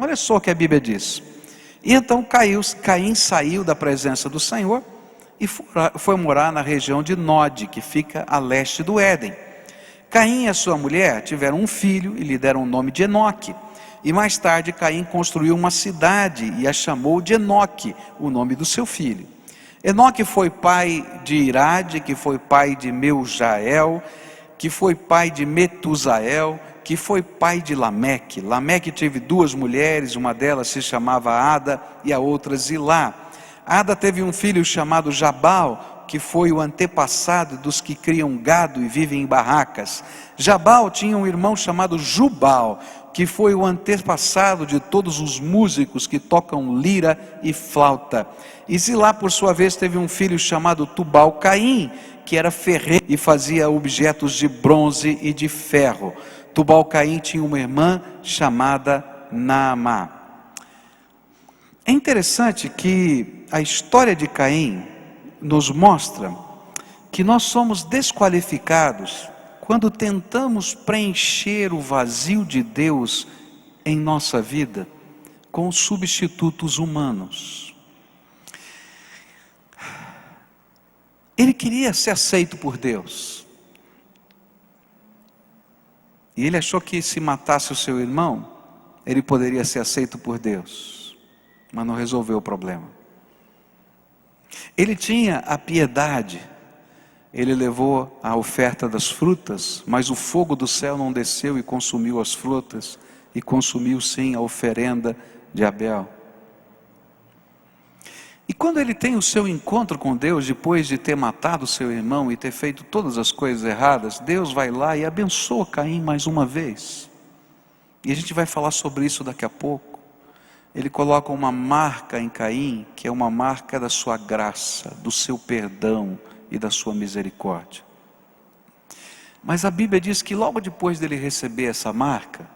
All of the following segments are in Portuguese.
Olha só o que a Bíblia diz. E então Caim saiu da presença do Senhor e foi morar na região de Nod, que fica a leste do Éden. Caim e a sua mulher tiveram um filho e lhe deram o nome de Enoque. E mais tarde Caim construiu uma cidade e a chamou de Enoque, o nome do seu filho. Enoque foi pai de Irade, que foi pai de Meujael, que foi pai de Metusael, que foi pai de Lameque. Lameque teve duas mulheres, uma delas se chamava Ada e a outra Zilá. Ada teve um filho chamado Jabal, que foi o antepassado dos que criam gado e vivem em barracas. Jabal tinha um irmão chamado Jubal, que foi o antepassado de todos os músicos que tocam lira e flauta. E Zilá, por sua vez, teve um filho chamado Tubal-Caim, que era ferreiro e fazia objetos de bronze e de ferro. Tubal-Caim tinha uma irmã chamada Naamá. É interessante que a história de Caim nos mostra que nós somos desqualificados quando tentamos preencher o vazio de Deus em nossa vida com substitutos humanos. Ele queria ser aceito por Deus. E ele achou que se matasse o seu irmão, ele poderia ser aceito por Deus. Mas não resolveu o problema. Ele tinha a piedade. Ele levou a oferta das frutas, mas o fogo do céu não desceu e consumiu as frutas, e consumiu sim a oferenda de Abel. E quando ele tem o seu encontro com Deus, depois de ter matado o seu irmão e ter feito todas as coisas erradas, Deus vai lá e abençoa Caim mais uma vez. E a gente vai falar sobre isso daqui a pouco. Ele coloca uma marca em Caim, que é uma marca da sua graça, do seu perdão e da sua misericórdia. Mas a Bíblia diz que logo depois dele receber essa marca,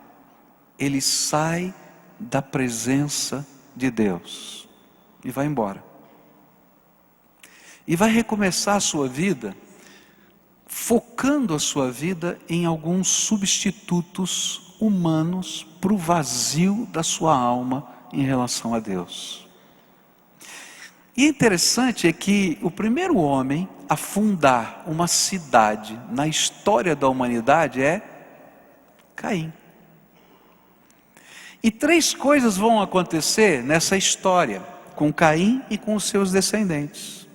ele sai da presença de Deus e vai embora. E vai recomeçar a sua vida, focando a sua vida em alguns substitutos humanos para o vazio da sua alma em relação a Deus. E interessante é que o primeiro homem a fundar uma cidade na história da humanidade é Caim. E três coisas vão acontecer nessa história, com Caim e com os seus descendentes.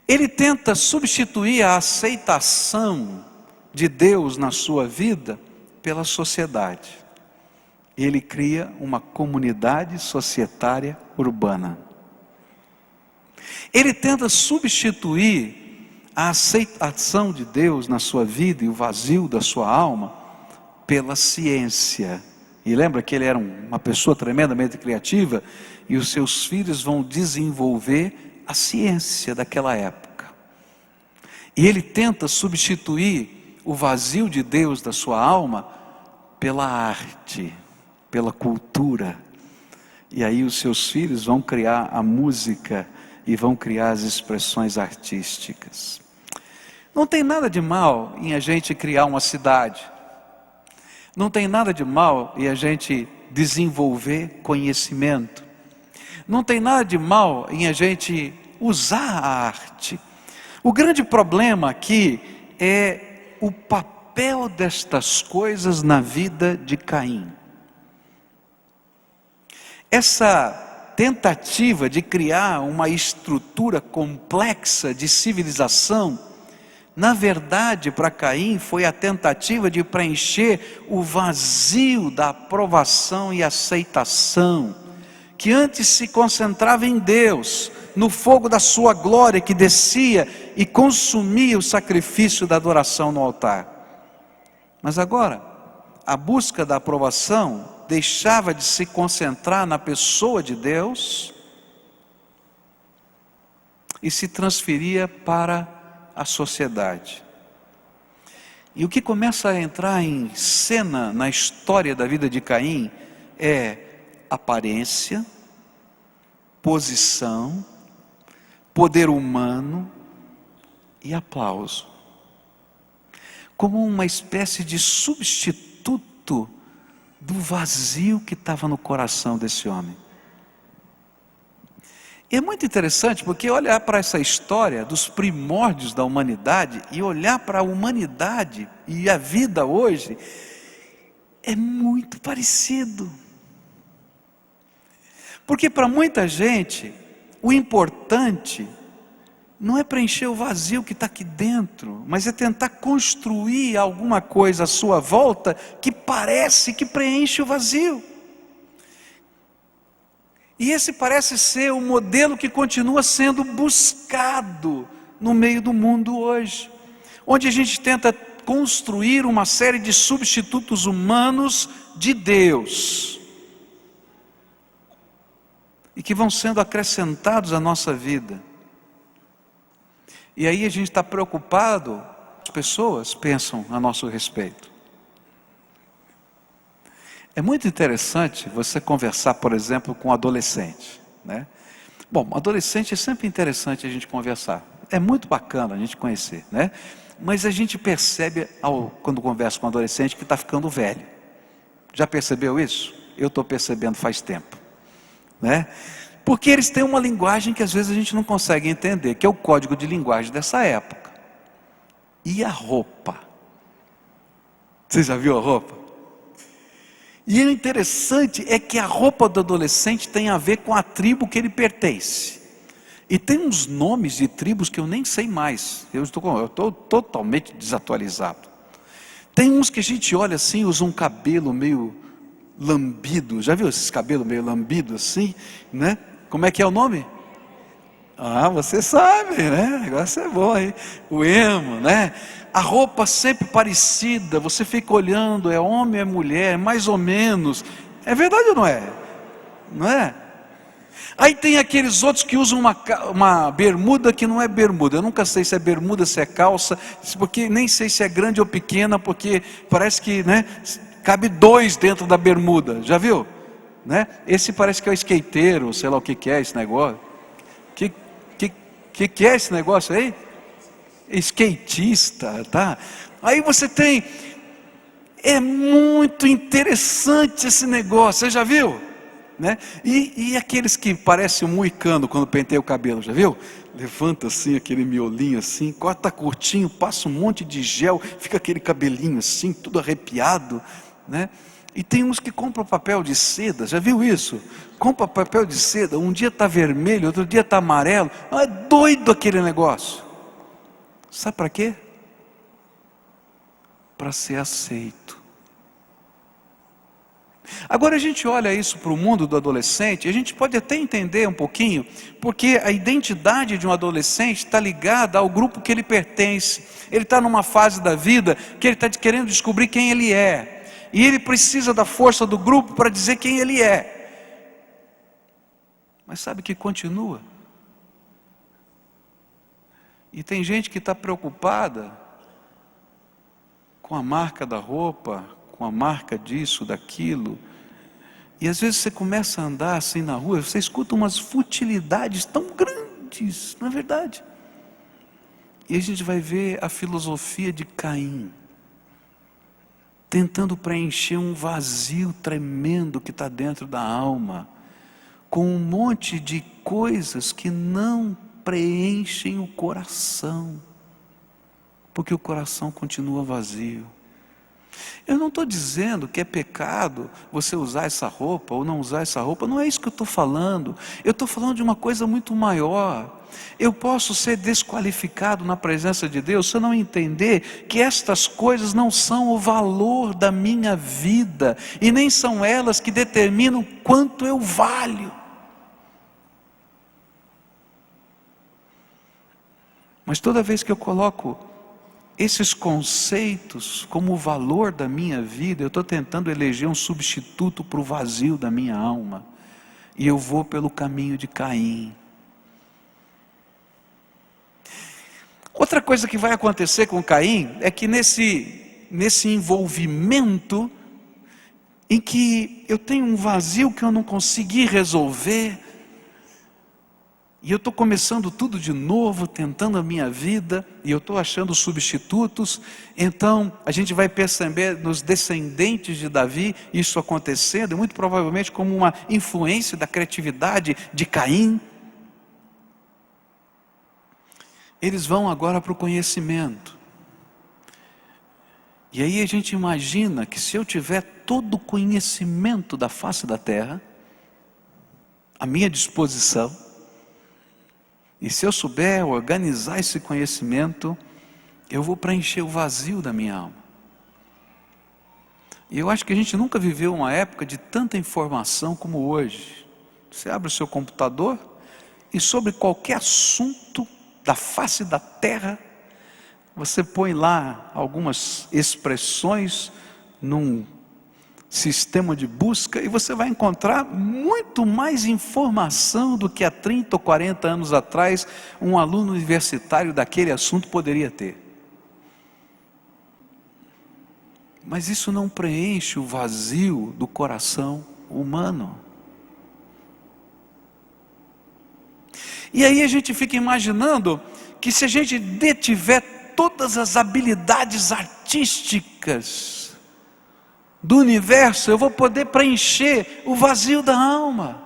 Ele tenta substituir a aceitação de Deus na sua vida pela sociedade. Ele cria uma comunidade societária urbana. Ele tenta substituir a aceitação de Deus na sua vida e o vazio da sua alma pela ciência. E lembra que ele era uma pessoa tremendamente criativa, e os seus filhos vão desenvolver a ciência daquela época. E ele tenta substituir o vazio de Deus da sua alma pela arte, pela cultura. E aí os seus filhos vão criar a música e vão criar as expressões artísticas. Não tem nada de mal em a gente criar uma cidade. Não tem nada de mal em a gente desenvolver conhecimento. Não tem nada de mal em a gente usar a arte. O grande problema aqui é o papel destas coisas na vida de Caim. Essa tentativa de criar uma estrutura complexa de civilização, na verdade, para Caim, foi a tentativa de preencher o vazio da aprovação e aceitação, que antes se concentrava em Deus, no fogo da sua glória que descia e consumia o sacrifício da adoração no altar. Mas agora, a busca da aprovação deixava de se concentrar na pessoa de Deus e se transferia para a sociedade. E o que começa a entrar em cena na história da vida de Caim é aparência, posição, poder humano e aplauso, como uma espécie de substituto do vazio que estava no coração desse homem. E é muito interessante porque olhar para essa história dos primórdios da humanidade e olhar para a humanidade e a vida hoje é muito parecido. Porque para muita gente o importante não é preencher o vazio que está aqui dentro, mas é tentar construir alguma coisa à sua volta que parece que preenche o vazio. E esse parece ser o modelo que continua sendo buscado no meio do mundo hoje, onde a gente tenta construir uma série de substitutos humanos de Deus, e que vão sendo acrescentados à nossa vida. E aí a gente está preocupado, as pessoas pensam a nosso respeito. É muito interessante você conversar, por exemplo, com um adolescente, né? Bom, adolescente é sempre interessante a gente conversar. É muito bacana a gente conhecer, né? Mas a gente percebe, quando conversa com um adolescente, que está ficando velho. Já percebeu isso? Eu estou percebendo faz tempo, né? Porque eles têm uma linguagem que às vezes a gente não consegue entender, que é o código de linguagem dessa época. E a roupa? Você já viu a roupa? E o interessante é que a roupa do adolescente tem a ver com a tribo que ele pertence. E tem uns nomes de tribos que eu nem sei mais. Eu estou totalmente desatualizado. Tem uns que a gente olha assim, usa um cabelo meio lambido. Já viu esses cabelos meio lambidos assim, né? Como é que é o nome? Ah, você sabe, né? O negócio é bom aí. O emo, né? A roupa sempre parecida, você fica olhando, é homem, é mulher, mais ou menos. É verdade ou não é? Não é? Aí tem aqueles outros que usam uma bermuda que não é bermuda. Eu nunca sei se é bermuda, se é calça, porque nem sei se é grande ou pequena, porque parece que, né, cabe 2 dentro da bermuda. Já viu? Né? Esse parece que é o skateiro, sei lá o que é esse negócio. Que é esse negócio aí? Skatista, tá? Aí você tem, é muito interessante esse negócio, você já viu? Né? E aqueles que parecem um moicano quando penteia o cabelo, já viu? Levanta assim, aquele miolinho assim, corta curtinho, passa um monte de gel, fica aquele cabelinho assim, tudo arrepiado, né? E tem uns que compram papel de seda, já viu isso? Compra papel de seda, um dia está vermelho, outro dia está amarelo. É doido aquele negócio. Sabe para quê? Para ser aceito. Agora a gente olha isso para o mundo do adolescente, e a gente pode até entender um pouquinho, porque a identidade de um adolescente está ligada ao grupo que ele pertence. Ele está numa fase da vida que ele está querendo descobrir quem ele é. E ele precisa da força do grupo para dizer quem ele é. Mas sabe que continua. E tem gente que está preocupada com a marca da roupa, com a marca disso, daquilo. E às vezes você começa a andar assim na rua, você escuta umas futilidades tão grandes, não é verdade? E a gente vai ver a filosofia de Caim, tentando preencher um vazio tremendo que está dentro da alma, com um monte de coisas que não preenchem o coração, porque o coração continua vazio. Eu não estou dizendo que é pecado você usar essa roupa ou não usar essa roupa, não é isso que eu estou falando. Eu estou falando de uma coisa muito maior. Eu posso ser desqualificado na presença de Deus se eu não entender que estas coisas não são o valor da minha vida, e nem são elas que determinam quanto eu valho. Mas toda vez que eu coloco esses conceitos como o valor da minha vida, eu estou tentando eleger um substituto para o vazio da minha alma, e eu vou pelo caminho de Caim. Outra coisa que vai acontecer com Caim é que nesse envolvimento em que eu tenho um vazio que eu não consegui resolver, E eu estou começando tudo de novo, tentando a minha vida, e eu estou achando substitutos. Então a gente vai perceber nos descendentes de Davi isso acontecendo, e muito provavelmente como uma influência da criatividade de Caim. Eles vão agora para o conhecimento. E aí a gente imagina que se eu tiver todo o conhecimento da face da terra à minha disposição, e se eu souber organizar esse conhecimento, eu vou preencher o vazio da minha alma. E eu acho que a gente nunca viveu uma época de tanta informação como hoje. Você abre o seu computador e sobre qualquer assunto da face da terra, você põe lá algumas expressões num sistema de busca e você vai encontrar muito mais informação do que há 30 ou 40 anos atrás um aluno universitário daquele assunto poderia ter. Mas isso não preenche o vazio do coração humano. E aí a gente fica imaginando que se a gente detiver todas as habilidades artísticas do universo, eu vou poder preencher o vazio da alma.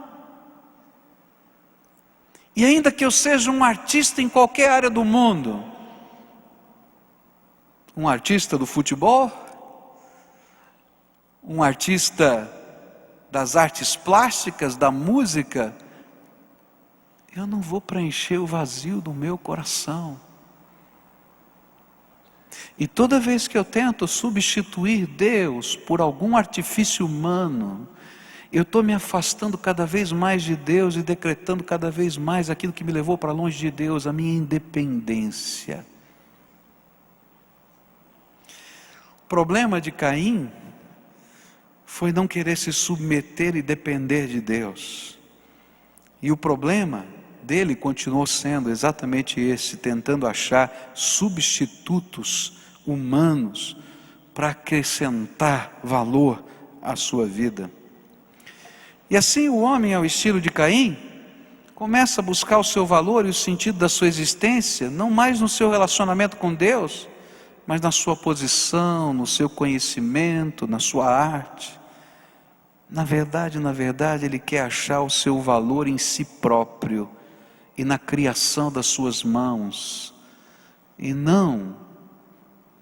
E ainda que eu seja um artista em qualquer área do mundo, um artista do futebol, um artista das artes plásticas, da música, eu não vou preencher o vazio do meu coração. E toda vez que eu tento substituir Deus por algum artifício humano, eu estou me afastando cada vez mais de Deus e decretando cada vez mais aquilo que me levou para longe de Deus, a minha independência. O problema de Caim foi não querer se submeter e depender de Deus. E o problema dele continuou sendo exatamente esse, tentando achar substitutos humanos para acrescentar valor à sua vida. E assim o homem, ao estilo de Caim, começa a buscar o seu valor e o sentido da sua existência, não mais no seu relacionamento com Deus, mas na sua posição, no seu conhecimento, na sua arte. Na verdade, ele quer achar o seu valor em si próprio e na criação das suas mãos, e não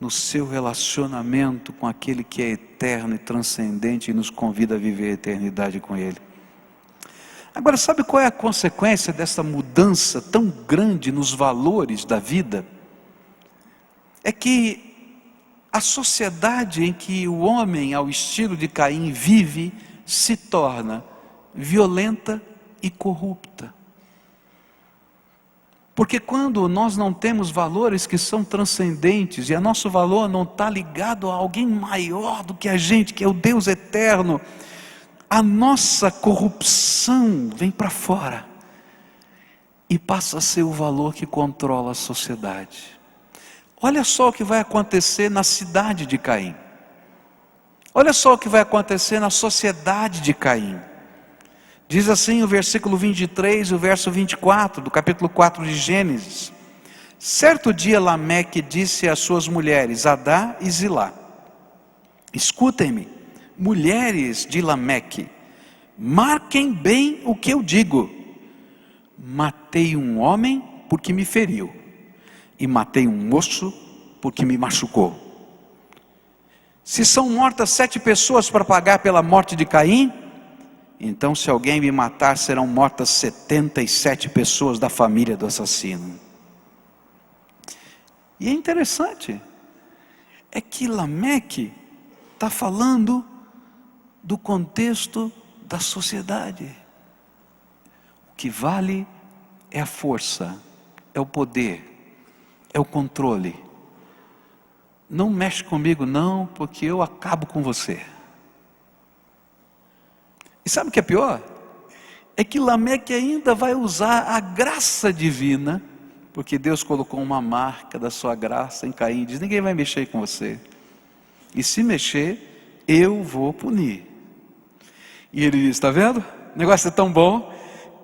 no seu relacionamento com aquele que é eterno e transcendente e nos convida a viver a eternidade com Ele. Agora, sabe qual é a consequência dessa mudança tão grande nos valores da vida? É que a sociedade em que o homem, ao estilo de Caim, vive, se torna violenta e corrupta. Porque quando nós não temos valores que são transcendentes, e a nosso valor não está ligado a alguém maior do que a gente, que é o Deus eterno, a nossa corrupção vem para fora, e passa a ser o valor que controla a sociedade. Olha só o que vai acontecer na cidade de Caim. Olha só o que vai acontecer na sociedade de Caim. Diz assim o versículo 23 e o verso 24 do capítulo 4 de Gênesis. Certo dia Lameque disse às suas mulheres, Adá e Zilá: escutem-me, mulheres de Lameque, marquem bem o que eu digo. Matei um homem porque me feriu, e matei um moço porque me machucou. Se são mortas 7 pessoas para pagar pela morte de Caim, então se alguém me matar, serão mortas 77 pessoas da família do assassino. E é interessante, é que Lameque está falando do contexto da sociedade. O que vale é a força, é o poder, é o controle. Não mexe comigo não, porque eu acabo com você. E sabe o que é pior? É que Lameque ainda vai usar a graça divina, porque Deus colocou uma marca da sua graça em Caim, diz, ninguém vai mexer com você. E se mexer, eu vou punir. E ele diz, está vendo? O negócio é tão bom,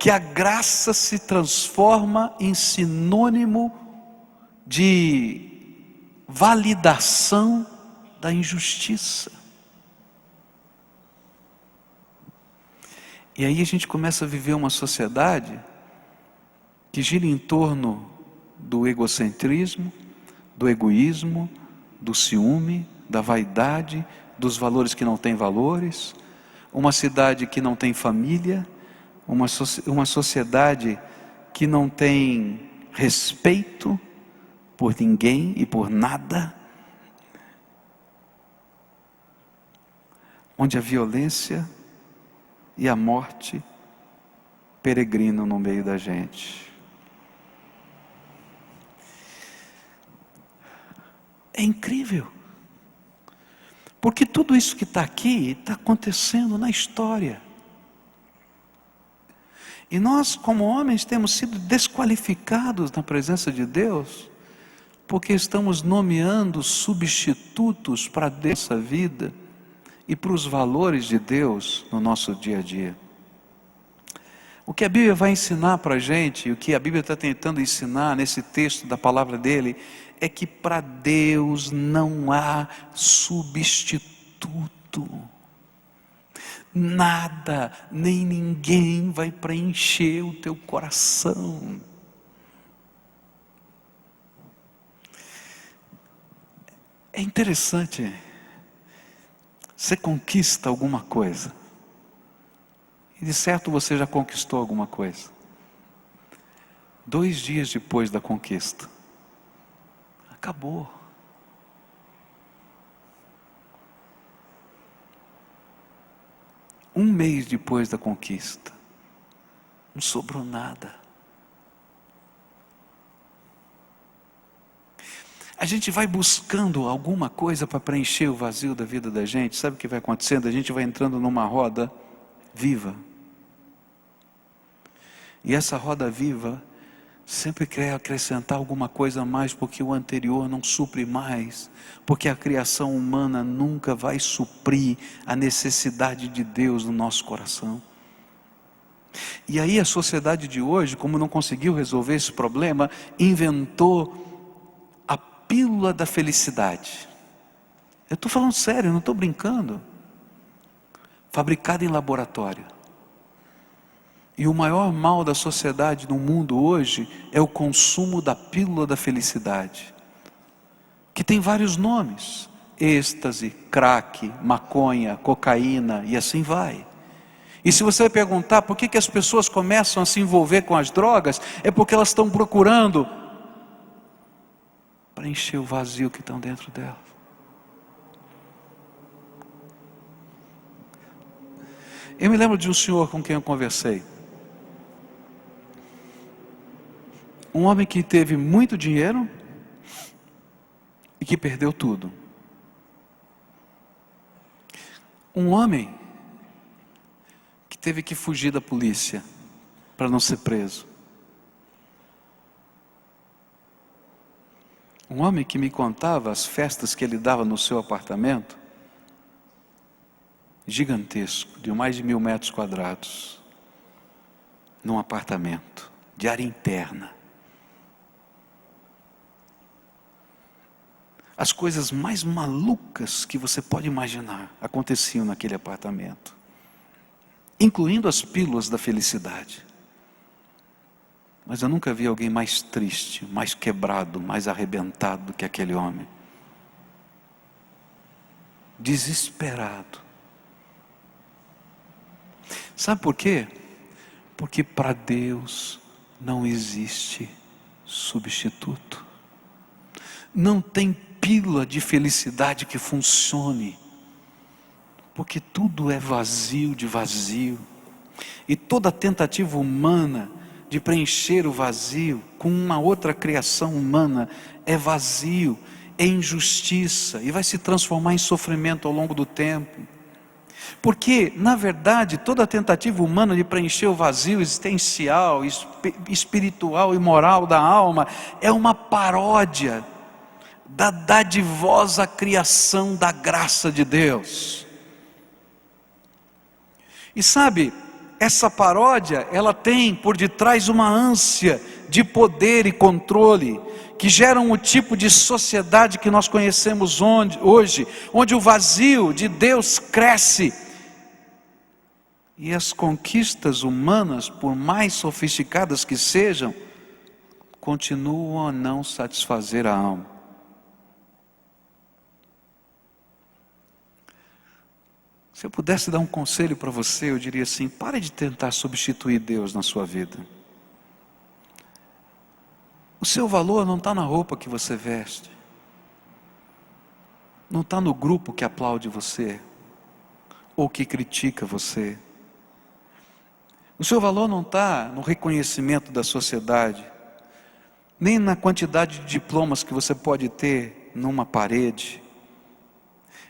que a graça se transforma em sinônimo de validação da injustiça. E aí a gente começa a viver uma sociedade que gira em torno do egocentrismo, do egoísmo, do ciúme, da vaidade, dos valores que não têm valores, uma cidade que não tem família, uma sociedade que não tem respeito por ninguém e por nada, onde a violência e a morte peregrinam no meio da gente. É incrível, porque tudo isso que está aqui está acontecendo na história. E nós, como homens, temos sido desqualificados na presença de Deus, porque estamos nomeando substitutos para essa vida e para os valores de Deus no nosso dia a dia. O que a Bíblia vai ensinar para a gente, o que a Bíblia está tentando ensinar nesse texto da palavra dele, é que para Deus não há substituto. Nada, nem ninguém vai preencher o teu coração. É interessante, você conquista alguma coisa, e de certo você já conquistou alguma coisa. 2 dias depois da conquista, acabou. Um mês depois da conquista, não sobrou nada. A gente vai buscando alguma coisa para preencher o vazio da vida da gente. Sabe o que vai acontecendo? A gente vai entrando numa roda viva. E essa roda viva sempre quer acrescentar alguma coisa a mais, porque o anterior não supre mais, porque a criação humana nunca vai suprir a necessidade de Deus no nosso coração. E aí a sociedade de hoje, como não conseguiu resolver esse problema, inventou a pílula da felicidade. Eu estou falando sério, eu não estou brincando. Fabricada em laboratório. E o maior mal da sociedade no mundo hoje é o consumo da pílula da felicidade, que tem vários nomes: êxtase, crack, maconha, cocaína e assim vai. E se você perguntar por que as pessoas começam a se envolver com as drogas, é porque elas estão procurando preencher o vazio que estão dentro delas. Eu me lembro de um senhor com quem eu conversei. Um homem que teve muito dinheiro e que perdeu tudo. Um homem que teve que fugir da polícia para não ser preso. Um homem que me contava as festas que ele dava no seu apartamento, gigantesco, de mais de 1.000 metros quadrados, num apartamento, de área interna. As coisas mais malucas que você pode imaginar aconteciam naquele apartamento, incluindo as pílulas da felicidade. Mas eu nunca vi alguém mais triste, mais quebrado, mais arrebentado do que aquele homem. Desesperado. Sabe por quê? Porque para Deus não existe substituto. Não tem pílula de felicidade que funcione, porque tudo é vazio de vazio, e toda tentativa humana de preencher o vazio com uma outra criação humana é vazio, é injustiça, e vai se transformar em sofrimento ao longo do tempo. Porque, na verdade, toda tentativa humana de preencher o vazio existencial, espiritual e moral da alma é uma paródia da dadivosa criação da graça de Deus. E sabe, essa paródia, ela tem por detrás uma ânsia de poder e controle, que geram o tipo de sociedade que nós conhecemos hoje, onde o vazio de Deus cresce, e as conquistas humanas, por mais sofisticadas que sejam, continuam a não satisfazer a alma. Se eu pudesse dar um conselho para você, eu diria assim: pare de tentar substituir Deus na sua vida. O seu valor não está na roupa que você veste, não está no grupo que aplaude você, ou que critica você. O seu valor não está no reconhecimento da sociedade, nem na quantidade de diplomas que você pode ter numa parede,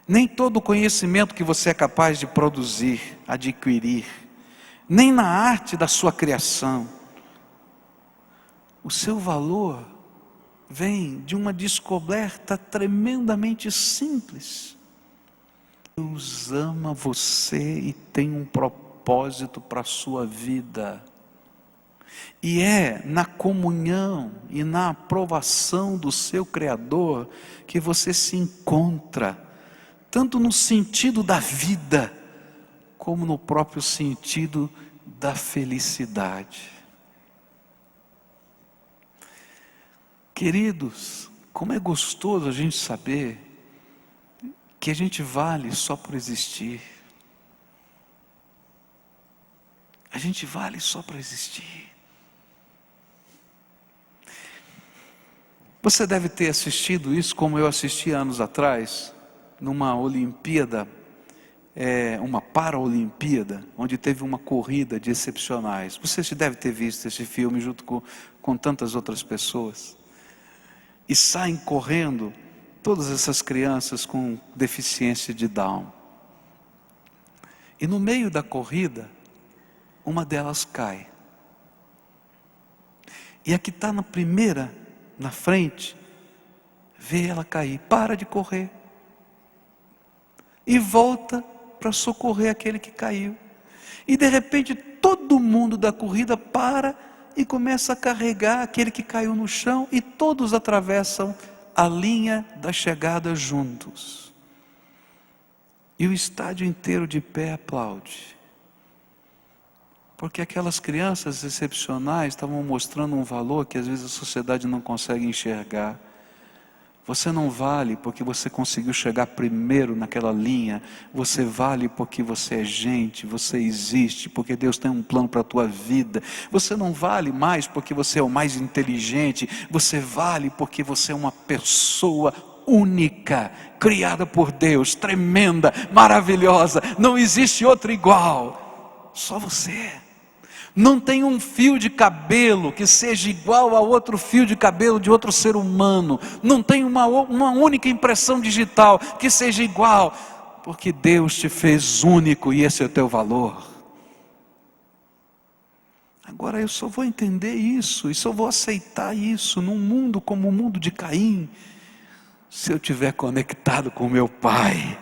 nem todo o conhecimento que você é capaz de produzir, adquirir, nem na arte da sua criação. O seu valor vem de uma descoberta tremendamente simples: Deus ama você e tem um propósito para a sua vida. E é na comunhão e na aprovação do seu Criador que você se encontra, tanto no sentido da vida, como no próprio sentido da felicidade. Queridos, como é gostoso a gente saber que a gente vale só por existir. A gente vale só para existir. Você deve ter assistido isso, como eu assisti anos atrás, numa Olimpíada, uma Paraolimpíada, onde teve uma corrida de excepcionais. Você deve ter visto esse filme junto com tantas outras pessoas. E saem correndo todas essas crianças com deficiência de Down. E no meio da corrida, uma delas cai. E a que está na frente, vê ela cair, para de correr e volta para socorrer aquele que caiu. E de repente todo mundo da corrida para e começa a carregar aquele que caiu no chão, e todos atravessam a linha da chegada juntos. E o estádio inteiro de pé aplaude. Porque aquelas crianças excepcionais estavam mostrando um valor que às vezes a sociedade não consegue enxergar. Você não vale porque você conseguiu chegar primeiro naquela linha. Você vale porque você é gente, você existe, porque Deus tem um plano para a tua vida. Você não vale mais porque você é o mais inteligente. Você vale porque você é uma pessoa única, criada por Deus, tremenda, maravilhosa. Não existe outro igual, só você. Não tem um fio de cabelo que seja igual a outro fio de cabelo de outro ser humano. Não tem uma única impressão digital que seja igual, porque Deus te fez único e esse é o teu valor. Agora eu só vou entender isso e só vou aceitar isso num mundo como o mundo de Caim, se eu estiver conectado com meu Pai.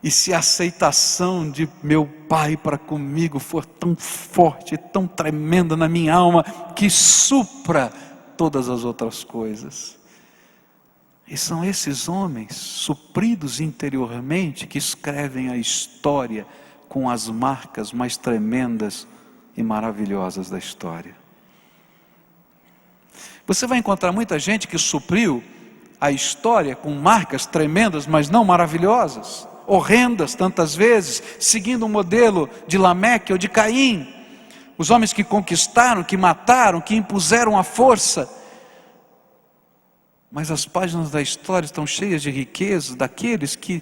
E se a aceitação de meu Pai para comigo for tão forte, tão tremenda na minha alma, que supra todas as outras coisas. E são esses homens, supridos interiormente, que escrevem a história com as marcas mais tremendas e maravilhosas da história. Você vai encontrar muita gente que supriu a história com marcas tremendas, mas não maravilhosas, horrendas tantas vezes, seguindo o modelo de Lameque ou de Caim. Os homens que conquistaram, que mataram, que impuseram a força. Mas as páginas da história estão cheias de riquezas daqueles que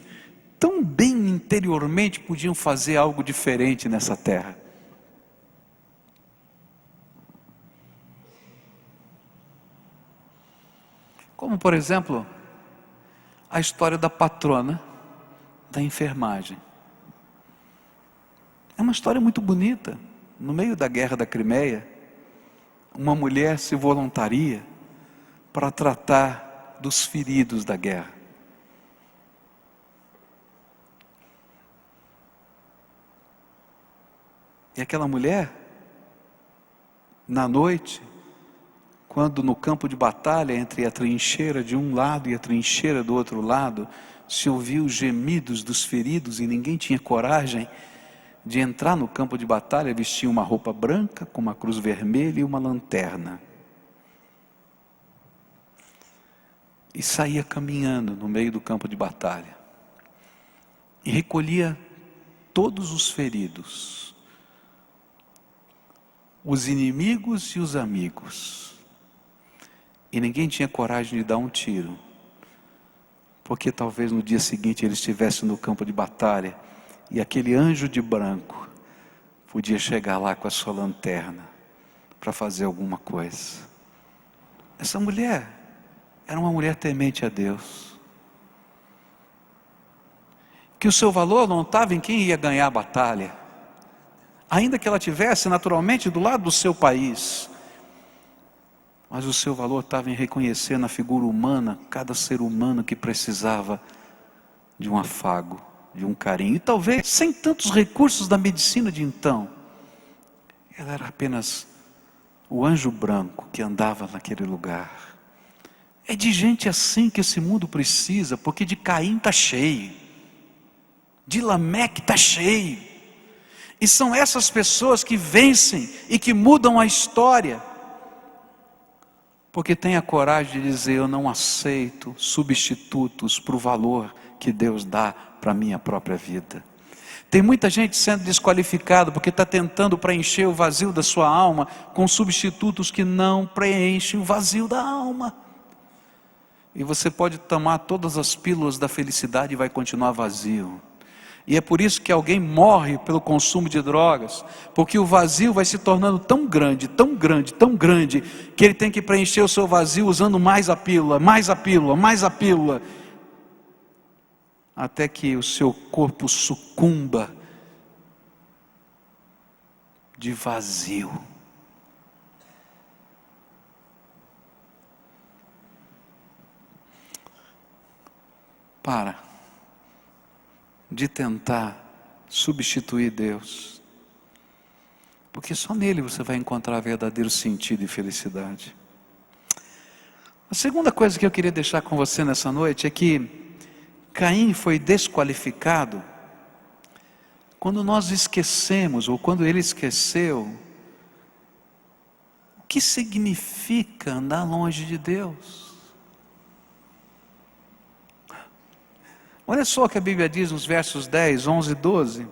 tão bem interiormente podiam fazer algo diferente nessa terra. Como, por exemplo, a história da patrona da enfermagem. É uma história muito bonita. No meio da guerra da Crimeia, uma mulher se voluntaria para tratar dos feridos da guerra. E aquela mulher, na noite, quando no campo de batalha, entre a trincheira de um lado e a trincheira do outro lado, se ouviu os gemidos dos feridos e ninguém tinha coragem de entrar no campo de batalha, vestia uma roupa branca com uma cruz vermelha e uma lanterna. E saía caminhando no meio do campo de batalha. E recolhia todos os feridos, os inimigos e os amigos. E ninguém tinha coragem de dar um tiro, porque talvez no dia seguinte ele estivesse no campo de batalha e aquele anjo de branco podia chegar lá com a sua lanterna para fazer alguma coisa. Essa mulher era uma mulher temente a Deus, que o seu valor não estava em quem ia ganhar a batalha, ainda que ela estivesse naturalmente do lado do seu país, mas o seu valor estava em reconhecer na figura humana cada ser humano que precisava de um afago, de um carinho. E talvez sem tantos recursos da medicina de então, ela era apenas o anjo branco que andava naquele lugar. É de gente assim que esse mundo precisa, porque de Caim está cheio, de Lameque está cheio, e são essas pessoas que vencem e que mudam a história, porque tem a coragem de dizer: eu não aceito substitutos para o valor que Deus dá para a minha própria vida. Tem muita gente sendo desqualificada porque está tentando preencher o vazio da sua alma com substitutos que não preenchem o vazio da alma. E você pode tomar todas as pílulas da felicidade e vai continuar vazio. E é por isso que alguém morre pelo consumo de drogas, porque o vazio vai se tornando tão grande, tão grande, tão grande, que ele tem que preencher o seu vazio usando mais a pílula, mais a pílula, mais a pílula, até que o seu corpo sucumba de vazio. Para de tentar substituir Deus, porque só nele você vai encontrar verdadeiro sentido e felicidade. A segunda coisa que eu queria deixar com você nessa noite é que Caim foi desqualificado quando nós esquecemos, ou quando ele esqueceu, o que significa andar longe de Deus. Olha só o que a Bíblia diz nos versos 10, 11 e 12.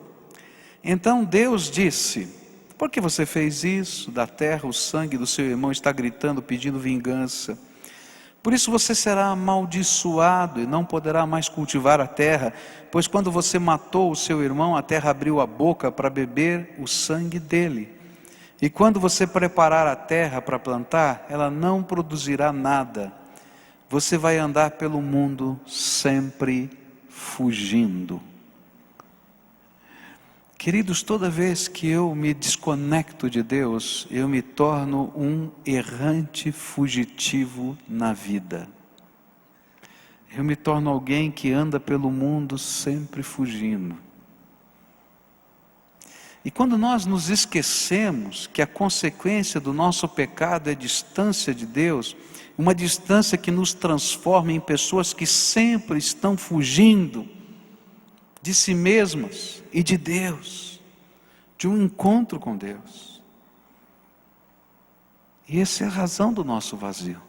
Então Deus disse: por que você fez isso? Da terra o sangue do seu irmão está gritando, pedindo vingança. Por isso você será amaldiçoado e não poderá mais cultivar a terra, pois quando você matou o seu irmão, a terra abriu a boca para beber o sangue dele. E quando você preparar a terra para plantar, ela não produzirá nada. Você vai andar pelo mundo sempre fugindo. Queridos, toda vez que eu me desconecto de Deus, eu me torno um errante fugitivo na vida. Eu me torno alguém que anda pelo mundo sempre fugindo. E quando nós nos esquecemos que a consequência do nosso pecado é distância de Deus, uma distância que nos transforma em pessoas que sempre estão fugindo de si mesmas e de Deus, de um encontro com Deus. E essa é a razão do nosso vazio.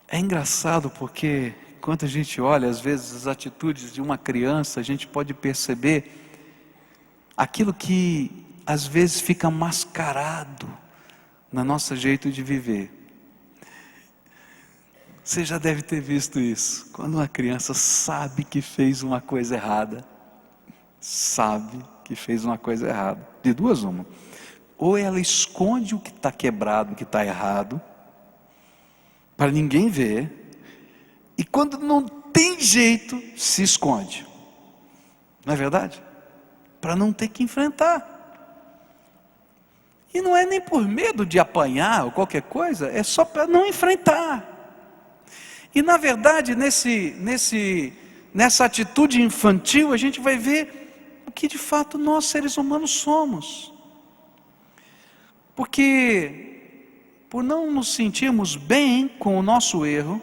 É engraçado porque quando a gente olha às vezes as atitudes de uma criança, a gente pode perceber aquilo que às vezes fica mascarado no nosso jeito de viver. Você já deve ter visto isso. Quando uma criança sabe que fez uma coisa errada, de duas uma: ou ela esconde o que está quebrado, o que está errado, para ninguém ver, e quando não tem jeito, se esconde. Não é verdade? Para não ter que enfrentar. E não é nem por medo de apanhar ou qualquer coisa, é só para não enfrentar. E na verdade, nesse nessa atitude infantil, a gente vai ver o que de fato nós, seres humanos, somos. Porque, por não nos sentirmos bem com o nosso erro,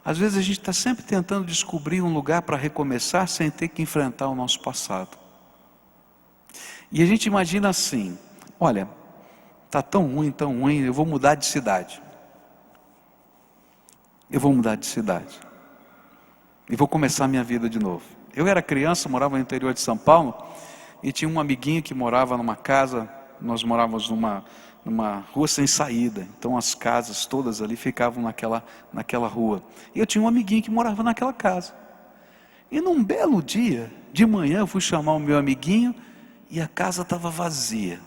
às vezes a gente está sempre tentando descobrir um lugar para recomeçar sem ter que enfrentar o nosso passado. E a gente imagina assim: olha, está tão ruim, eu vou mudar de cidade. Eu vou mudar de cidade. E vou começar a minha vida de novo. Eu era criança, morava no interior de São Paulo, e tinha um amiguinho que morava numa casa, nós morávamos numa rua sem saída, então as casas todas ali ficavam naquela rua. E eu tinha um amiguinho que morava naquela casa. E num belo dia, de manhã, eu fui chamar o meu amiguinho, e a casa estava vazia.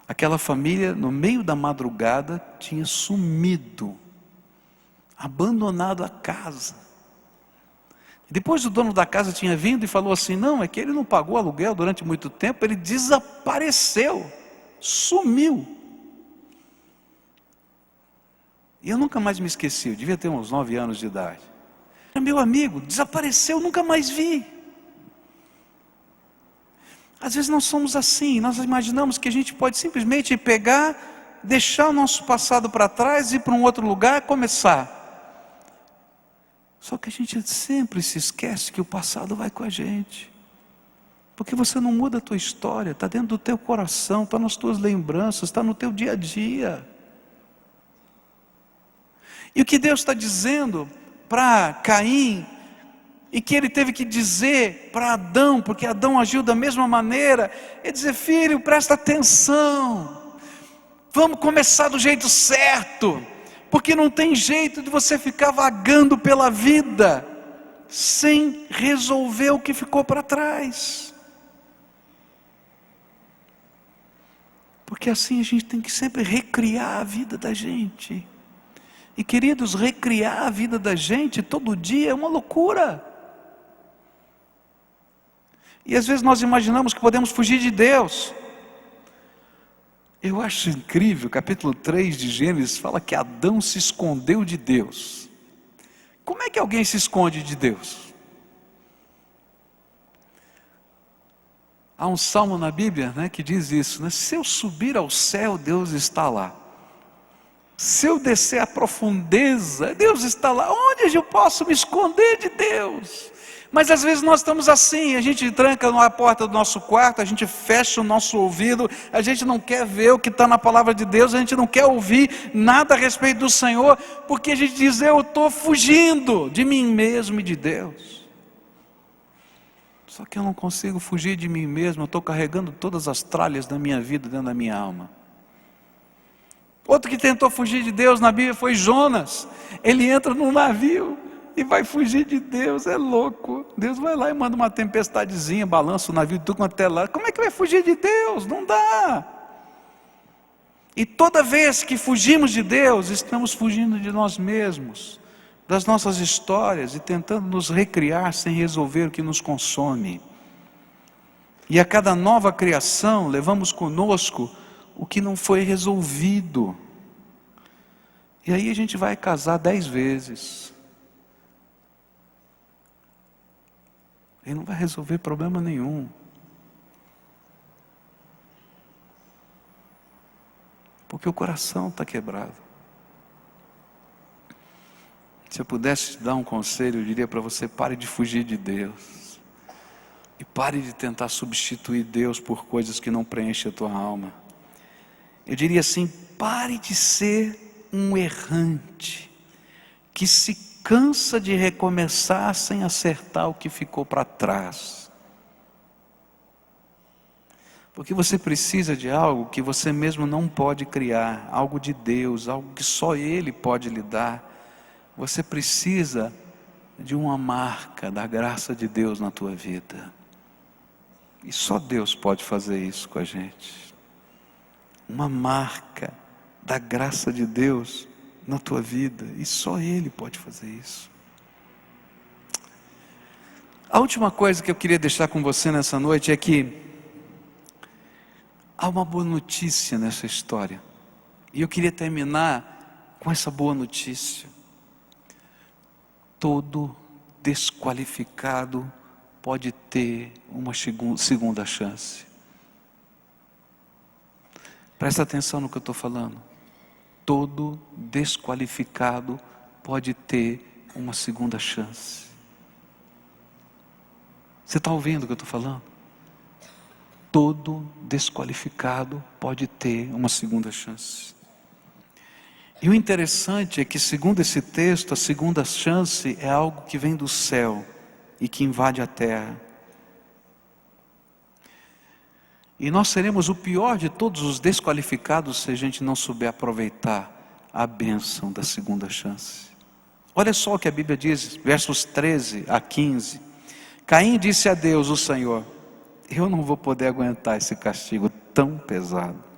Aquela família, no meio da madrugada, tinha sumido, abandonado a casa. Depois o dono da casa tinha vindo e falou assim: não, é que ele não pagou aluguel durante muito tempo, ele desapareceu, sumiu. E eu nunca mais me esqueci, eu devia ter uns 9 anos de idade. Meu amigo, desapareceu, nunca mais vi. Às vezes nós somos assim, nós imaginamos que a gente pode simplesmente pegar, deixar o nosso passado para trás, ir para um outro lugar e começar. Só que a gente sempre se esquece que o passado vai com a gente. Porque você não muda a tua história, está dentro do teu coração, está nas tuas lembranças, está no teu dia a dia. E o que Deus está dizendo para Caim, e que ele teve que dizer para Adão, porque Adão agiu da mesma maneira, é dizer: filho, presta atenção, vamos começar do jeito certo, porque não tem jeito de você ficar vagando pela vida, sem resolver o que ficou para trás. Porque assim a gente tem que sempre recriar a vida da gente. E queridos, recriar a vida da gente todo dia é uma loucura. E às vezes nós imaginamos que podemos fugir de Deus. Eu acho incrível, capítulo 3 de Gênesis fala que Adão se escondeu de Deus. Como é que alguém se esconde de Deus? Há um salmo na Bíblia, que diz isso, se eu subir ao céu, Deus está lá. Se eu descer à profundeza, Deus está lá. Onde eu posso me esconder de Deus? Mas às vezes nós estamos assim, a gente tranca a porta do nosso quarto, a gente fecha o nosso ouvido, a gente não quer ver o que está na palavra de Deus, a gente não quer ouvir nada a respeito do Senhor, porque a gente diz: eu estou fugindo de mim mesmo e de Deus. Só que eu não consigo fugir de mim mesmo, eu estou carregando todas as tralhas da minha vida dentro da minha alma. Outro que tentou fugir de Deus na Bíblia foi Jonas. Ele entra num navio e vai fugir de Deus, é louco. Deus vai lá e manda uma tempestadezinha, balança o navio tudo quanto é lá. Como é que vai fugir de Deus? Não dá. E toda vez que fugimos de Deus, estamos fugindo de nós mesmos, das nossas histórias, e tentando nos recriar sem resolver o que nos consome. E a cada nova criação levamos conosco o que não foi resolvido. E aí a gente vai casar 10 vezes. E não vai resolver problema nenhum. Porque o coração está quebrado. Se eu pudesse te dar um conselho, eu diria para você: pare de fugir de Deus. E pare de tentar substituir Deus por coisas que não preenchem a tua alma. Eu diria assim: pare de ser um errante, que se cansa de recomeçar sem acertar o que ficou para trás. Porque você precisa de algo que você mesmo não pode criar, algo de Deus, algo que só Ele pode lhe dar. Você precisa de uma marca da graça de Deus na tua vida. E só Deus pode fazer isso com a gente. Uma marca da graça de Deus na tua vida, e só Ele pode fazer isso. A última coisa que eu queria deixar com você nessa noite é que há uma boa notícia nessa história, e eu queria terminar com essa boa notícia. todo desqualificado pode ter uma segunda chance. Presta atenção no que eu estou falando. Todo desqualificado pode ter uma segunda chance. Você está ouvindo o que eu estou falando? Todo desqualificado pode ter uma segunda chance. E o interessante é que, segundo esse texto, a segunda chance é algo que vem do céu e que invade a terra. E nós seremos o pior de todos os desqualificados se a gente não souber aproveitar a bênção da segunda chance. Olha só o que a Bíblia diz, versos 13 a 15. Caim disse a Deus, o Senhor: eu não vou poder aguentar esse castigo tão pesado.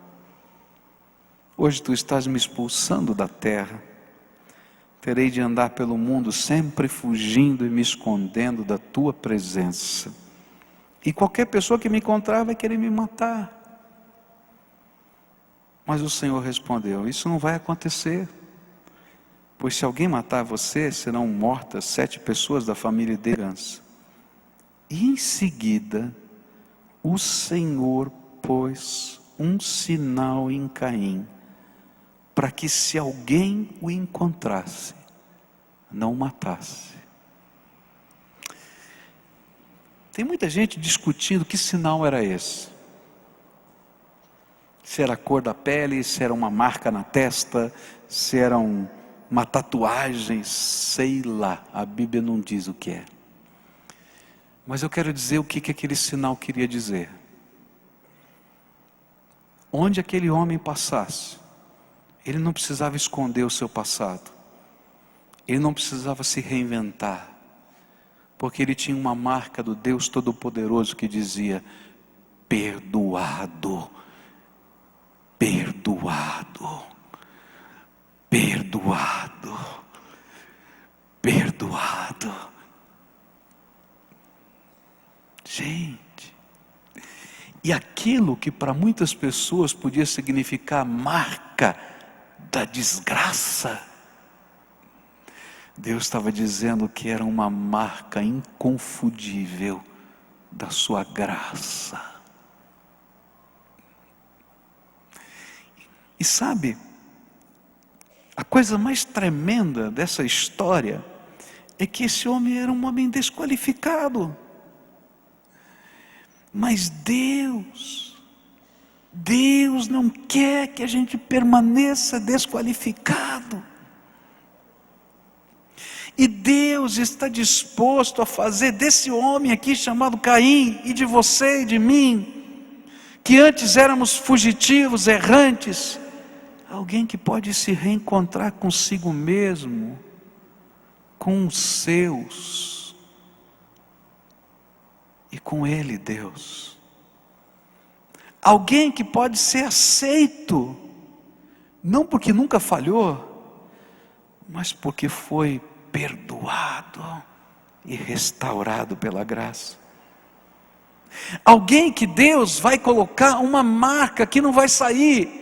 Hoje tu estás me expulsando da terra. Terei de andar pelo mundo sempre fugindo e me escondendo da tua presença. E qualquer pessoa que me encontrar vai querer me matar. Mas o Senhor respondeu: isso não vai acontecer. Pois se alguém matar você, serão mortas 7 pessoas da família dele. E em seguida, o Senhor pôs um sinal em Caim, para que se alguém o encontrasse, não o matasse. Tem muita gente discutindo que sinal era esse. Se era a cor da pele, se era uma marca na testa, se era uma tatuagem, sei lá, a Bíblia não diz o que é. Mas eu quero dizer o que aquele sinal queria dizer. Onde aquele homem passasse, ele não precisava esconder o seu passado. Ele não precisava se reinventar. Porque ele tinha uma marca do Deus Todo-Poderoso que dizia: perdoado, perdoado, perdoado, perdoado. Gente, e aquilo que para muitas pessoas podia significar marca da desgraça, Deus estava dizendo que era uma marca inconfundível da sua graça. E sabe, a coisa mais tremenda dessa história é que esse homem era um homem desqualificado. Mas Deus não quer que a gente permaneça desqualificado. E Deus está disposto a fazer desse homem aqui chamado Caim, e de você e de mim, que antes éramos fugitivos, errantes, alguém que pode se reencontrar consigo mesmo, com os seus, e com Ele, Deus. Alguém que pode ser aceito, não porque nunca falhou, mas porque foi perdoado e restaurado pela graça. Alguém que Deus vai colocar uma marca que não vai sair,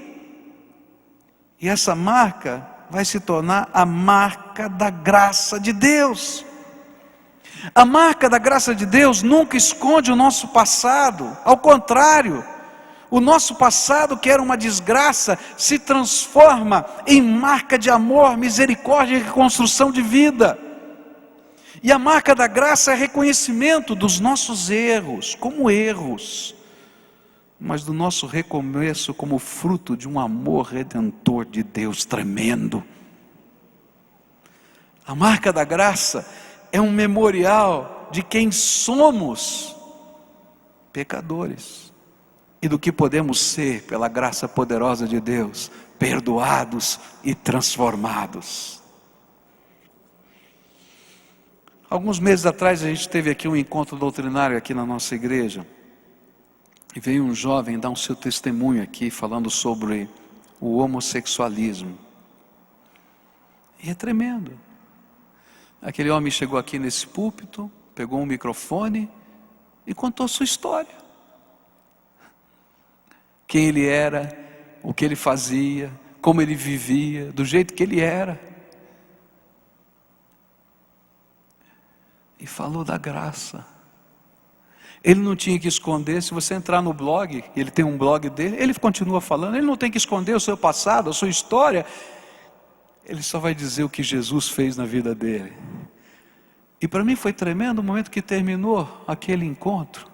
e essa marca vai se tornar a marca da graça de Deus. A marca da graça de Deus nunca esconde o nosso passado, ao contrário, o nosso passado, que era uma desgraça, se transforma em marca de amor, misericórdia e reconstrução de vida. E a marca da graça é reconhecimento dos nossos erros, como erros, mas do nosso recomeço como fruto de um amor redentor de Deus tremendo. A marca da graça é um memorial de quem somos, pecadores, e do que podemos ser pela graça poderosa de Deus, perdoados e transformados. Alguns meses atrás a gente teve aqui um encontro doutrinário aqui na nossa igreja, e veio um jovem dar o seu testemunho aqui, falando sobre o homossexualismo. E é tremendo. Aquele homem chegou aqui nesse púlpito, pegou um microfone e contou sua história. Quem ele era, o que ele fazia, como ele vivia, do jeito que ele era. e falou da graça. Ele não tinha que esconder. Se você entrar no blog, ele tem um blog dele, ele continua falando. Ele não tem que esconder o seu passado, a sua história. Ele só vai dizer o que Jesus fez na vida dele. E para mim foi tremendo o momento que terminou aquele encontro,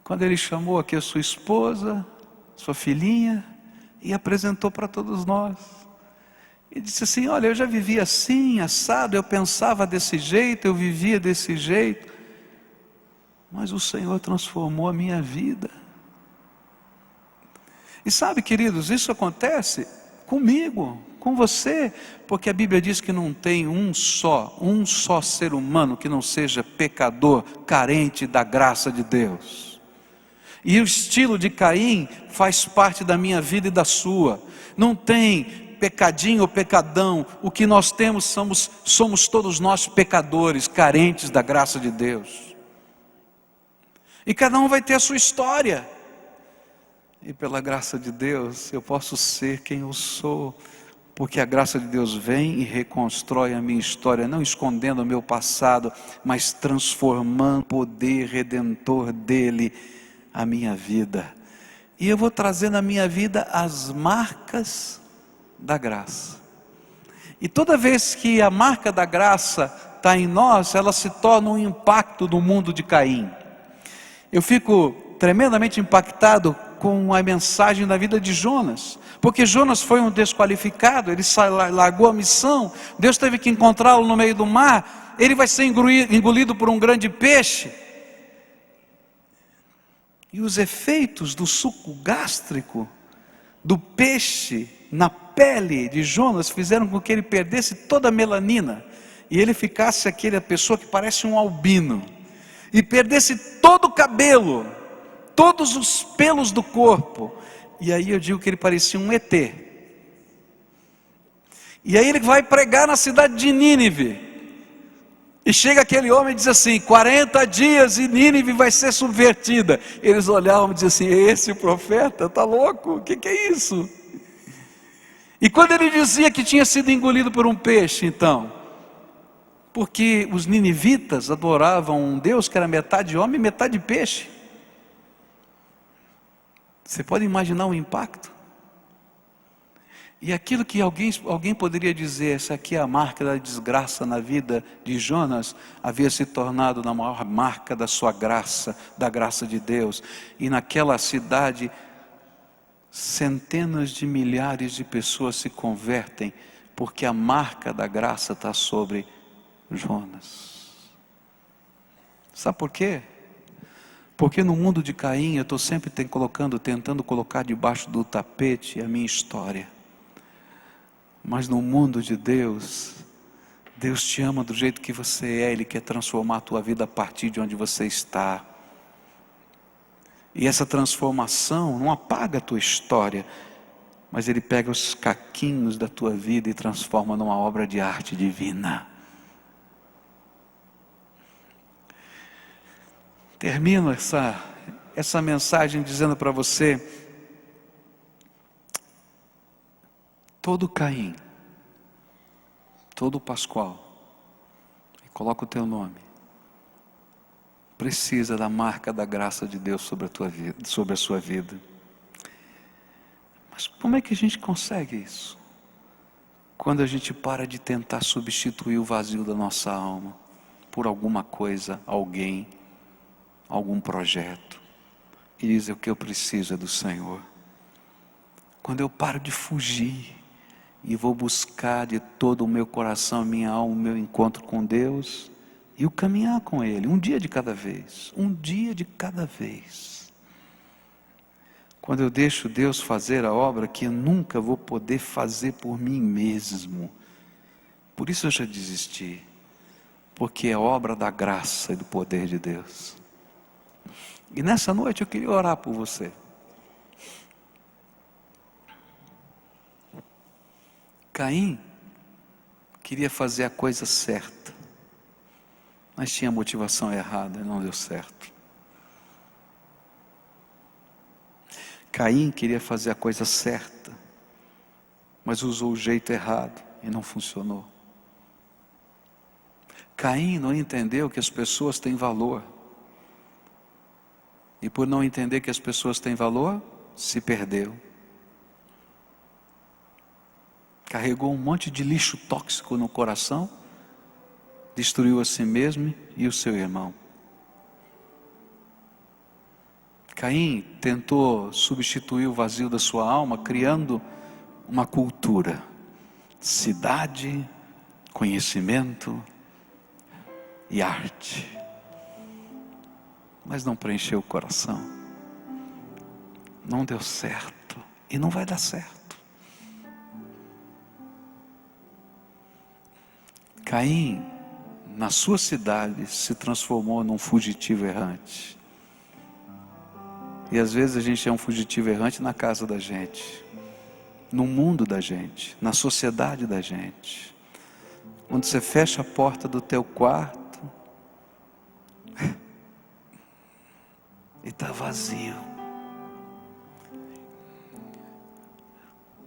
quando ele chamou aqui a sua esposa, sua filhinha, e apresentou para todos nós. E disse assim: olha, eu já vivia assim, assado, eu pensava desse jeito, eu vivia desse jeito, mas o Senhor transformou a minha vida. E sabe, queridos, isso acontece comigo, com você, porque a Bíblia diz que não tem um só ser humano que não seja pecador, carente da graça de Deus. E o estilo de Caim faz parte da minha vida e da sua. Não tem pecadinho ou pecadão. O que nós temos somos todos nós pecadores, carentes da graça de Deus. E cada um vai ter a sua história. E pela graça de Deus eu posso ser quem eu sou, porque a graça de Deus vem e reconstrói a minha história, não escondendo o meu passado, mas transformando o poder redentor dele a minha vida. E eu vou trazer na minha vida as marcas da graça. E toda vez que a marca da graça está em nós, ela se torna um impacto no mundo de Caim. Eu fico tremendamente impactado com a mensagem da vida de Jonas, porque Jonas foi um desqualificado, ele largou a missão, Deus teve que encontrá-lo no meio do mar, ele vai ser engolido por um grande peixe, e os efeitos do suco gástrico do peixe na pele de Jonas fizeram com que ele perdesse toda a melanina, e ele ficasse aquela pessoa que parece um albino, e perdesse todo o cabelo, todos os pelos do corpo. E aí eu digo que ele parecia um ET. E aí ele vai pregar na cidade de Nínive, e chega aquele homem e diz assim: 40 dias e Nínive vai ser subvertida. Eles olhavam e diziam assim: esse profeta está louco, o que é isso? E quando ele dizia que tinha sido engolido por um peixe, então, porque os ninivitas adoravam um Deus que era metade homem e metade peixe. Você pode imaginar o impacto? E aquilo que alguém poderia dizer, essa aqui é a marca da desgraça na vida de Jonas, havia se tornado na maior marca da sua graça, da graça de Deus. E naquela cidade, centenas de milhares de pessoas se convertem, porque a marca da graça está sobre Jonas. Sabe por quê? Porque no mundo de Caim eu estou sempre tentando colocar debaixo do tapete a minha história. Mas no mundo de Deus, Deus te ama do jeito que você é, Ele quer transformar a tua vida a partir de onde você está. E essa transformação não apaga a tua história, mas Ele pega os caquinhos da tua vida e transforma numa obra de arte divina. Termino essa mensagem dizendo para você: todo Caim, todo Pascoal, coloca o teu nome, precisa da marca da graça de Deus sobre a tua vida, sobre a sua vida. Mas como é que a gente consegue isso? Quando a gente para de tentar substituir o vazio da nossa alma por alguma coisa, alguém, algum projeto, e diz: o que eu preciso é do Senhor. Quando eu paro de fugir e vou buscar de todo o meu coração, minha alma, o meu encontro com Deus, e o caminhar com Ele, um dia de cada vez, um dia de cada vez. Quando eu deixo Deus fazer a obra que eu nunca vou poder fazer por mim mesmo, por isso eu já desisti, porque é obra da graça e do poder de Deus. E nessa noite eu queria orar por você. Caim queria fazer a coisa certa, mas tinha motivação errada e não deu certo. Caim queria fazer a coisa certa, mas usou o jeito errado e não funcionou. Caim não entendeu que as pessoas têm valor. E por não entender que as pessoas têm valor, se perdeu. Carregou um monte de lixo tóxico no coração, destruiu a si mesmo e o seu irmão. Caim tentou substituir o vazio da sua alma, criando uma cultura, cidade, conhecimento e arte. Mas não preencheu o coração. Não deu certo e não vai dar certo. Caim, na sua cidade, se transformou num fugitivo errante. E às vezes a gente é um fugitivo errante na casa da gente, no mundo da gente, na sociedade da gente. Quando você fecha a porta do teu quarto e está vazio.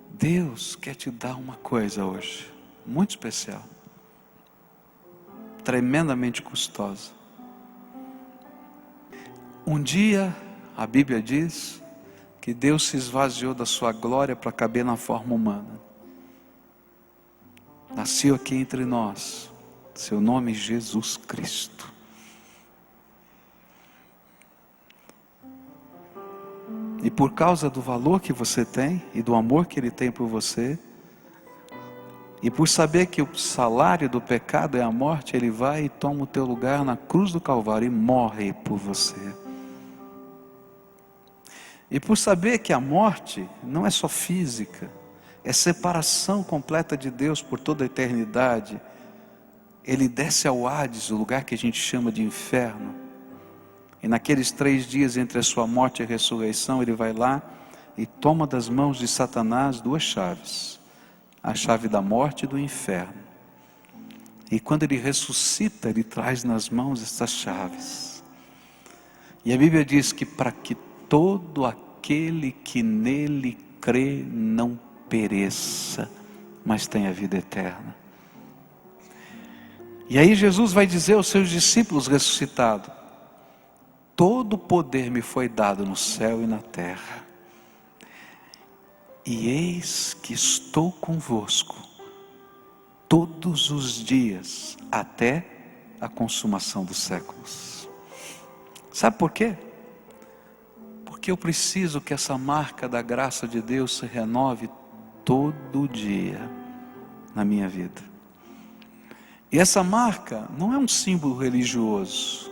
Deus quer te dar uma coisa hoje, muito especial, tremendamente custosa. Um dia, a Bíblia diz que Deus se esvaziou da sua glória para caber na forma humana. Nasceu aqui entre nós, seu nome é Jesus Cristo. E por causa do valor que você tem e do amor que Ele tem por você, e por saber que o salário do pecado é a morte, Ele vai e toma o teu lugar na cruz do Calvário e morre por você. E por saber que a morte não é só física, é separação completa de Deus por toda a eternidade. Ele desce ao Hades, o lugar que a gente chama de inferno. E naqueles 3 dias entre a sua morte e a ressurreição, Ele vai lá e toma das mãos de Satanás 2 chaves. A chave da morte e do inferno. E quando Ele ressuscita, Ele traz nas mãos essas chaves. E a Bíblia diz que para que todo aquele que nele crê não pereça, mas tenha vida eterna. E aí Jesus vai dizer aos seus discípulos ressuscitados: todo poder me foi dado no céu e na terra. E eis que estou convosco todos os dias até a consumação dos séculos. Sabe por quê? Porque eu preciso que essa marca da graça de Deus se renove todo dia na minha vida. E essa marca não é um símbolo religioso,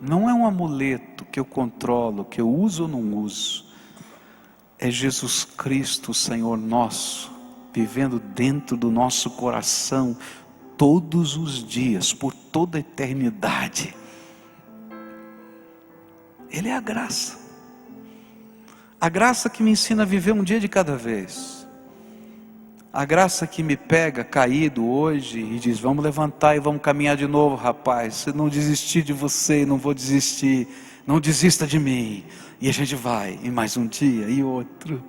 não é um amuleto que eu controlo, que eu uso ou não uso. É Jesus Cristo, Senhor nosso, vivendo dentro do nosso coração todos os dias, por toda a eternidade. Ele é a graça. A graça que me ensina a viver um dia de cada vez. A graça que me pega caído hoje e diz: vamos levantar e vamos caminhar de novo, rapaz. Se não desistir de você, não vou desistir. Não desista de mim. E a gente vai, e mais um dia, e outro.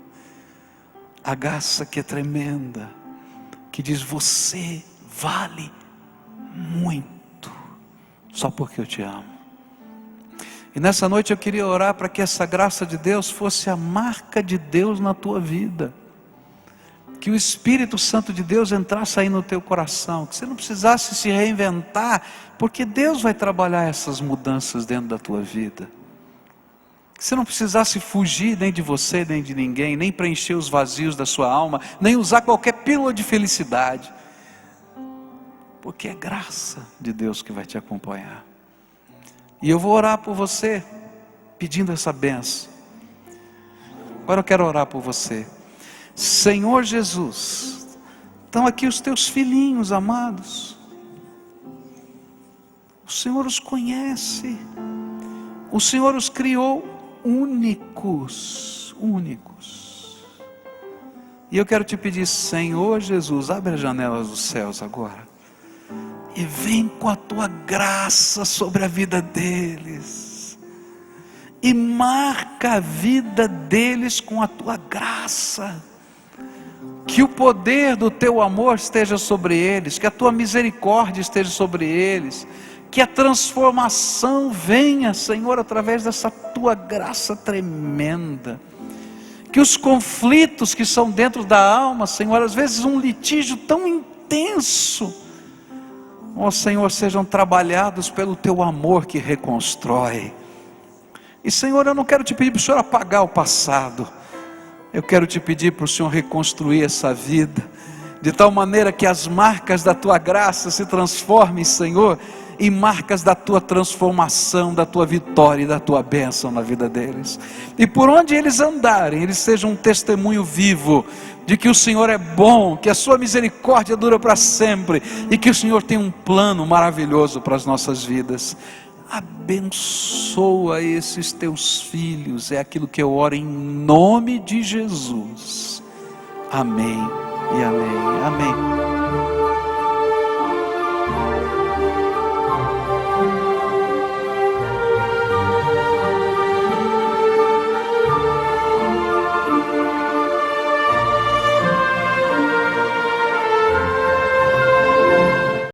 A graça que é tremenda, que diz: você vale muito, só porque eu te amo. E nessa noite eu queria orar para que essa graça de Deus fosse a marca de Deus na tua vida. Que o Espírito Santo de Deus entrasse aí no teu coração, que você não precisasse se reinventar, porque Deus vai trabalhar essas mudanças dentro da tua vida. Que você não precisasse fugir nem de você, nem de ninguém, nem preencher os vazios da sua alma, nem usar qualquer pílula de felicidade, porque é graça de Deus que vai te acompanhar. E eu vou orar por você, pedindo essa bênção. Agora eu quero orar por você. Senhor Jesus, estão aqui os teus filhinhos amados. O Senhor os conhece. O Senhor os criou únicos. E eu quero te pedir, Senhor Jesus, abre as janelas dos céus agora. E vem com a tua graça sobre a vida deles. E marca a vida deles com a tua graça. que o poder do teu amor esteja sobre eles, que a tua misericórdia esteja sobre eles, que a transformação venha, Senhor, através dessa tua graça tremenda, que os conflitos que são dentro da alma, Senhor, às vezes um litígio tão intenso, ó Senhor, sejam trabalhados pelo teu amor que reconstrói. E Senhor, eu não quero te pedir para o Senhor apagar o passado, eu quero te pedir para o Senhor reconstruir essa vida, de tal maneira que as marcas da tua graça se transformem, Senhor, em marcas da tua transformação, da tua vitória e da tua bênção na vida deles. E por onde eles andarem, eles sejam um testemunho vivo de que o Senhor é bom, que a sua misericórdia dura para sempre e que o Senhor tem um plano maravilhoso para as nossas vidas. Abençoa esses teus filhos, é aquilo que eu oro em nome de Jesus. Amém e amém, amém.